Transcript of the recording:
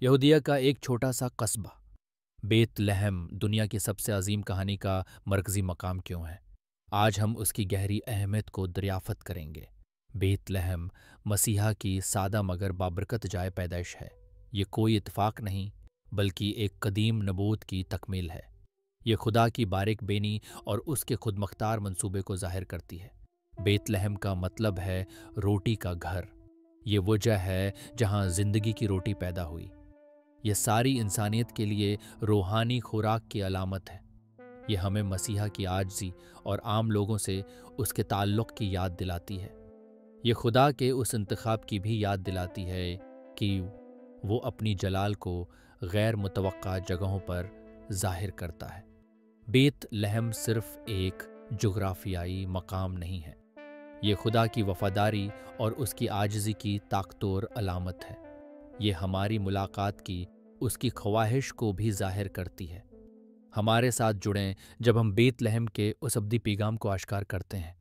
यहूदिया का एक छोटा सा कस्बा बेत लहम दुनिया की सबसे अजीम कहानी का मरकजी मकाम क्यों है? आज हम उसकी गहरी अहमियत को दरियाफ़त करेंगे। बेत लहम मसीहा की सादा मगर बाबरकत जाए पैदाइश है। ये कोई इत्फाक नहीं, बल्कि एक कदीम नबूत की तकमील है। ये खुदा की बारिक बेनी और उसके खुद मख्तार मंसूबे को ज़ाहिर करती है। बेत लहम का मतलब है रोटी का घर। ये वो जगह है जहाँ ज़िंदगी की रोटी पैदा हुई। ये सारी इंसानियत के लिए रूहानी खुराक की अलामत है। ये हमें मसीहा की आजिज़ी और आम लोगों से उसके ताल्लुक़ की याद दिलाती है। ये खुदा के उस इंतखाब की भी याद दिलाती है कि वो अपनी जलाल को गैर मुतवक्का जगहों पर ज़ाहिर करता है। बेत लहम सिर्फ़ एक जुग़राफ़ियाई मकाम नहीं है, ये खुदा की वफ़ादारी और उसकी आजिज़ी की ताक़तोर अलामत है। ये हमारी मुलाकात की उसकी ख्वाहिश को भी ज़ाहिर करती है। हमारे साथ जुड़ें जब हम बेत लहम के उस अब्दी पैगाम को आश्कार करते हैं।